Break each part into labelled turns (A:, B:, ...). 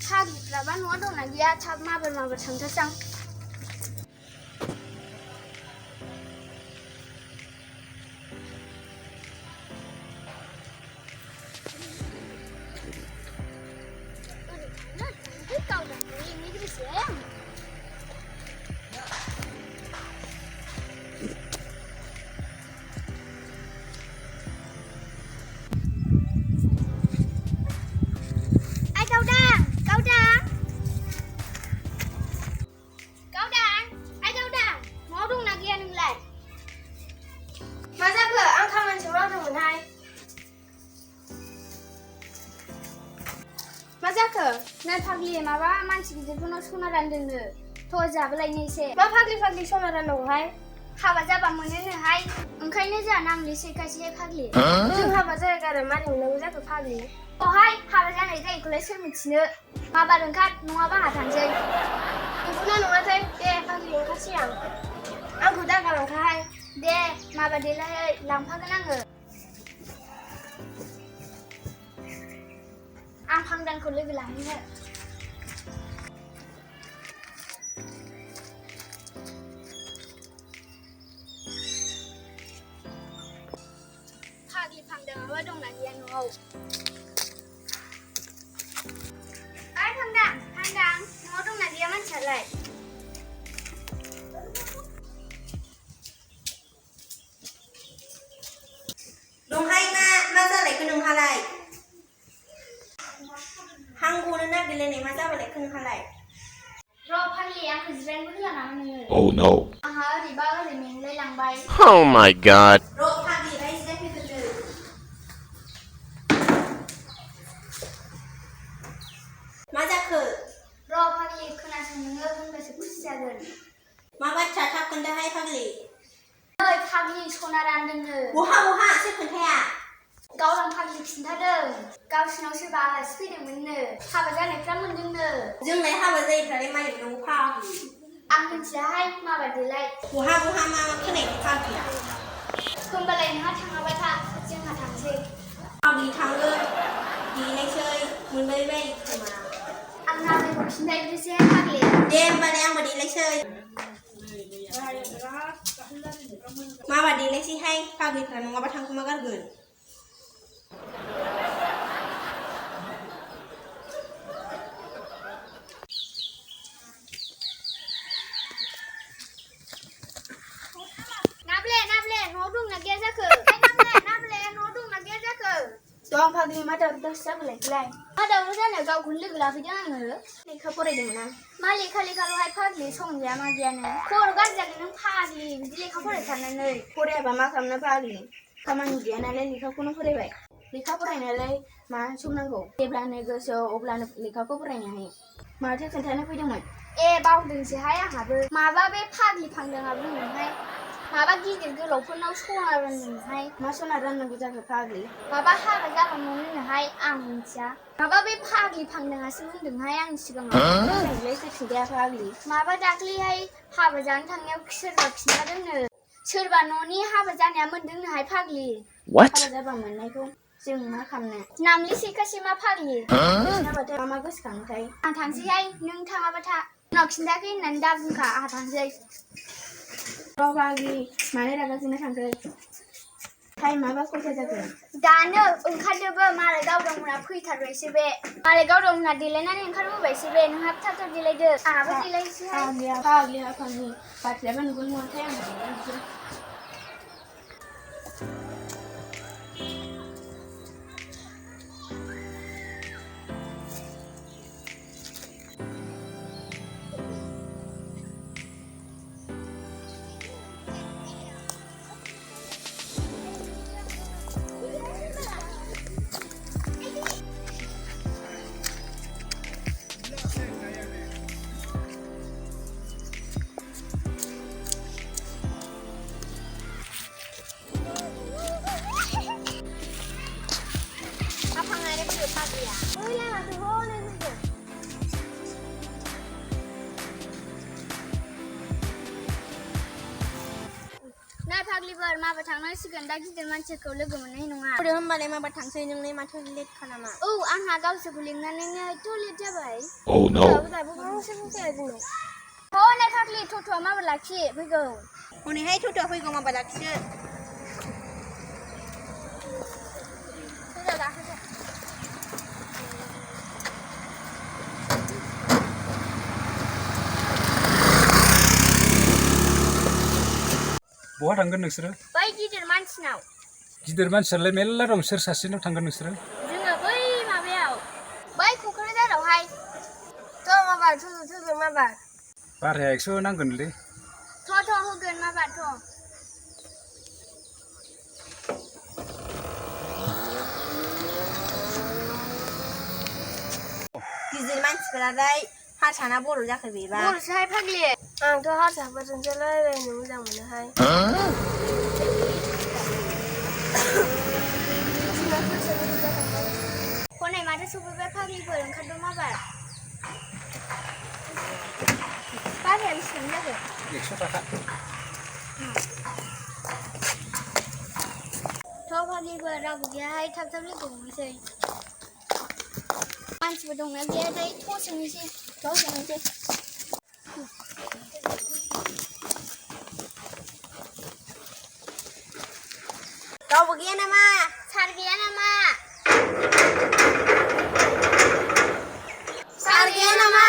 A: फाग्लिफ्राबा न'आव दंना गैया थाब माबोर थांथारसां। मा जाखो? नै फाग्लि माबा मानसि गिदिरफोरनाव सना रानदोंनो। थ' जाबोलायनो एसे। मा फाग्लि सना राननांगौहाय? हाबा जाबा मोनोनोहाय। ओंखायनो जोंहा नाम लिरसैखायसैहाय फाग्लि। जों हाबा जायागारा मारै मोननांगौ जाखो फाग्लि? अहाय हाबा जानाय जायैखौलाय सोर मिथिनो? माबार ओंखार नङाबा आहा थांसै। नंगौना नङाथाय? दे फाग्लि ओंखारसै आं। आंखौ दागालांखाहाय। दे माबा देलाय लांफागोन आङो। आं फांदानखौ लोगो लाहैनो। फाग्लि फांदाङाबा दंना गैया न'आव? ओइ फांदां न'आव दंना गैया मानसियालाय?
B: दंहाय मा जालायखो नोंहालाय? हां गनो नागिरलायनाय मा जाबायलायखो नोंहालाय?
A: र' फाग्लि आंखौ जिरायनोबो होला नामा नोङो?
C: Oh no.
A: आंहा ओरैबा ओरै मेंलाय लांबाय।
C: Oh my god.
B: र' फाग्लि राय जिरायफैग्रोदो। मा जाखो?
A: र' फाग्लि खोनासं नोङो होनबासो खुसि जागोन।
B: मा बाथ्रा थाब खोन्थाहाय फाग्लि।
A: ओइ फाग्लि सना रानदोंनो।
B: बहा सोर खोन्थाया?
A: गावदां फाग्लि खिन्थादों। गावसिनाव सोरबा आलासि फैदोंमोननो। हाबा जानायफ्रा मोनदोंनो।
B: जोंलाय हाबा जायैफ्रालाय मारै मोननांगौ फाग्लि?
A: आं मिथियाहाय माबादेलाय।
B: बहा मा खोनायनि फाग्लिया?
A: होमबालाय नोंहा थाङाबा था जोंहा थांसै।
B: फाग्लि थांगोन देनायसै मोनबाय खोमा।
A: आं नामैखौ खिन्थाग्रोसै फाग्लि।
B: दे होमबालाय आंबो देलायसै। माबा देलायसैहाय फाग्लिफ्रा नङाबा थांखोमा गारगोन।
A: नाब्ले न'आव दंना गैया जाखो? नाब्ले न'आव दंना गैया जाखो? दं फाग्लि मा दावराव जाबायलाय? मा दावराव जानो गावखौनो लोगो लाफैदों आङो। लेखा फरायदोंमोन आं। मा लेखाल'हाय फाग्लि सम गैया मा गैयानो। खर' गाज्रि जागोन नों फाग्लि बिदि लेखा फरायथारनानै। फरायाबा मा खालामनो फाग्लि? खामानि गैया नालाय लेखाखौनो फरायबाय। लेखा फरायनायालाय मानो सम नांगौ? जेब्लानो गोसो अब्लानो लेखाखौ फरायनो हायो। माथो खोन्थानो फैदोंमोन? ए बावदोंसोहाय आंहाबो। माबा बे फाग्लि फांदोंआ बुंदोंहाय। माबा गिदिर गोलावफोरनाव सना रानदोंहाय। मा सना राननांगौ जाखो फाग्लि? माबा हाबा जाबा मोनोनोहाय आं मिथिया। माबा बे फाग्लि फांदोंआसो बुंदोंहाय आंनि सिगाङाव। मोजाङैलाय सोर खिन्थाया फाग्लि? माबा दाख्लैहाय हाबा जानो थांनायाव सोरबा खिन्थादोंनो। सोरबा न'नि हाबा जानाया मोनदोंनोहाय फाग्लि।
C: What?
A: हाबा जाबा मोननायखौ जों मा खालामनो? नामलि सेखासै मा फाग्लि? खिन्थाबाथाय मा गोसोखांथाय? आं थांसैहाय नों थाङाबा था। उनाव खिन्थायाखै होननानै दा बुंखा आंहा थांसै। र' फाग्लि मानो रागा जोंना थांखो? टाइमाबा खयथा जाखो? दानो ओंखारदोबो मालाय गावदांमोनहा फैथारबायसो बे। मालाय गावदांमोनहा देलायनानै ओंखारबोबायसो बे। नोंहाबो थाब देलायदो। आंहाबो देलायनोसैहाय। फाग्लि बाथ्रायाबा नंगौ नङाथाय आं देलायनोसै। फाग्लिफोर माबा थांनांसिगोन दा गिदिर मानसिखौ लोगो मोननाय नङा
B: बोरो होमबालाय माबा थांसै नोंलाय माथो लेट खालामा
A: औ आंहा गावसोरखौ लिंनानैनो एथ' लेट जाबाय
C: Oh no.
A: नै फाग्लि टट'आ माबा लाखि फैगौ
B: हनैहाय थ'थ'आ फैगौ माबा लाखिसो
A: फैगौ गाखोदो
D: बहा थांगोन नोंसोरो
A: बै गिदिर मानसिनाव
D: गिदिर मानसियालाय मेल्ला दं सोर सासेनाव थांगोन नोंसोरो
A: जोङो बै माबायाव बै क'क्राझारावहाय थ' माबा थ'थ' माबा
D: भाराया 100 नांगोनलै
A: थ' होगोन माबा थ'
B: गिदिर मानसिफोरालाय हारसाना बर' जाखो बेबा
A: बर'सोहाय फाग्लि आंथ' हारसाफोरजोंसो रायज्लायनो मोजां मोनोहाय हनै माथो सफैबाय फाग्लिफोर ओंखारदों माबार बाराया बेसेबां जागोन
D: 100 थाखा
A: थ' फाग्लिफोर रावबो गैयाहाय थाब थाब लोगो हमनोसै मानसिफोर दंना गैयाथाय थ' सोंनोसै
B: रावबो गैया नामा
A: सार गैया नामा
B: सार गैया नामा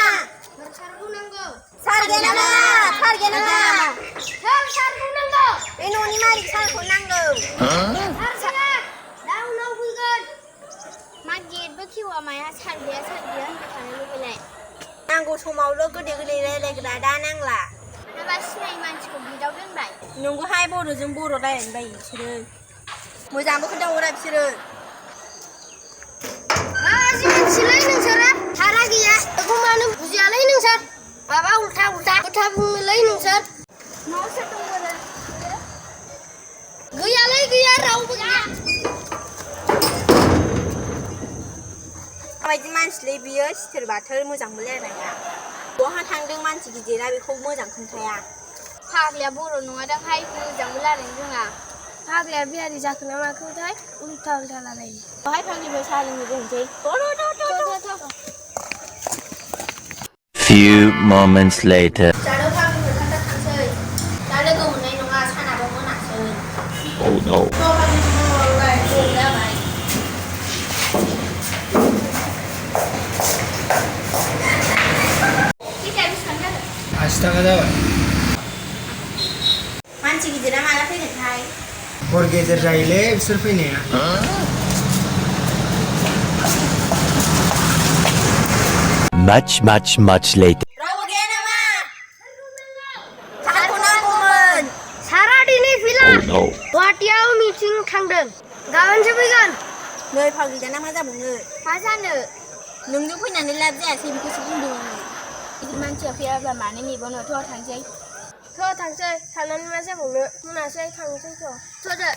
A: सारखौ नांगौ
B: सार गैया नामा सार गैया नामा
A: सारखौ नांगौ
B: बे न'नि मालिक सारखौ नांगौ
A: सारा दा उनाव फैगोन मा गेटबो खेवा माया सार गैया होनबाय थानो लुबैलाय
B: नांगौ समावल' गोदै गोदै रायलायग्रा दा नांला
A: माबा सिनायै मानसिखौ गेटआव दोनबाय
B: नंगौहाय बर'जों बर' रायलायनो बायो बिसोरो मोजांबो खोन्थाहरा बिसोरो
A: मा मिथिलै नोंसोरो सारा गैया बेखौ मानो बुजियालै नोंसोर माबा उल्था खोथा बुङोलै नोंसोर न'आव सोर दंबारो गैयालै गैया रावबो गैया
B: माबायदि मानसिलै बियो सिथोर बाथोर मोजांबो रायलाया बहा थांदों मानसि गिदिरा बेखौ मोजां खोन्थाया
A: फाग्लिया बर' नङादांहाय मोजांबो रायलायनो रोङा फाग्लिया बिहारि जाखो ना माखोथाय उल्था रायलायो
B: बहाय फाग्लिबो साहा लोंनो दोनसै
C: Few moments later.
B: जानो फाग्लिफोर थांसै दा लोगो मोननाय नङा सानाबो मोनासै
C: Oh no.
B: जाबाय
A: फैसाया बेसेबां जागोन
E: 80 थाखा जाबाय
B: मानसि गिदिरा माला फैगोनथाय
E: हर गेजेर जायोलै बिसोर फैनाया
C: Much later.
B: रावबो गैया नामा सारखौ नांगौमोन
A: सारा दिनै फैला
C: Oh no.
A: गुवाहाटियाव मिटिं थांदों गाबोनसो फैगोन
B: नै फाग्लि दाना मा जाबावनो
A: मा जानो
B: नोंजों फैनानै लाब जायासै बेखौसो बुंदों आङो
A: गिदिर मानसिया फैयाब्ला मानो नेबावनो थ' थांसै थांनानै मा जाबावनो मोनासै थांसै थ'दो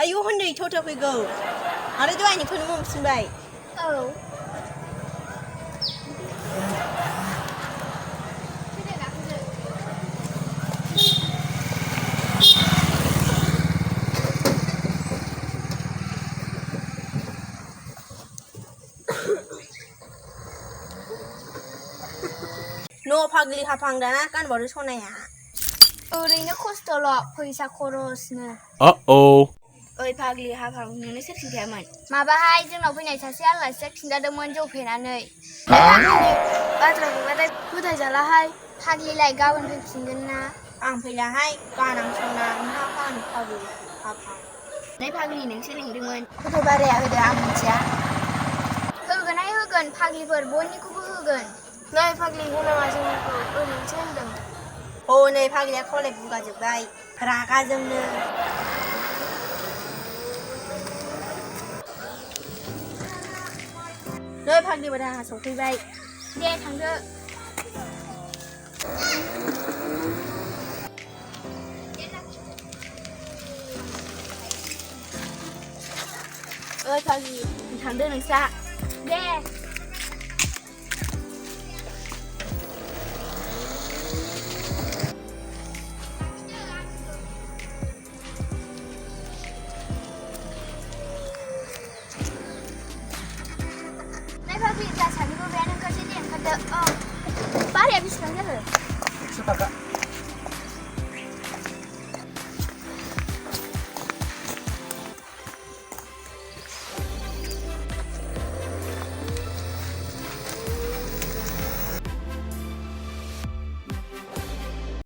B: आयौ हन्दै थ'थ' फैगौ आरो दहायनिखौनो मोनफिनबाय
A: औ
B: न' फाग्लि हाफां दाना गानबावदो सनाया
A: ओरैनो खस्थ'ल' फैसा खरसनो
C: Uh-oh.
A: ओइ फाग्लि हाफां नोंनो सोर खिन्थायामोन माबाहाय जोंनाव फैनाय सासे आलासिया खिन्थादोंमोन जौ फेनानै बाथ्राखौ बाथाय फोथायजालाहाय फाग्लिलाय गाबोन फैफिनगोन ना
B: आं फैलाहाय गानां सना नोंहा फान फाग्लि हाफां
A: नै फाग्लि नोंसो लिंदोंमोन फट' बाराया होदो आं मिथिया होगोन फाग्लिफोर बयनिखौबो होगोन नै फाग्लि होनाङा जोंनिखौ ओरैनोसो होनदों
B: हनै फाग्लिया खावलाय बुगाजोब्बाय रागाजोंनो नै फाग्लिबो राहा सफैबाय
A: दे थांदो
B: ओइ फाग्लि थांदो नोंस्रा
A: दे बे जा सानैबो बेयानो ओंखारसै दे ओंखारदो औ बाराया बेसेबां जाखो
D: 100 थाखा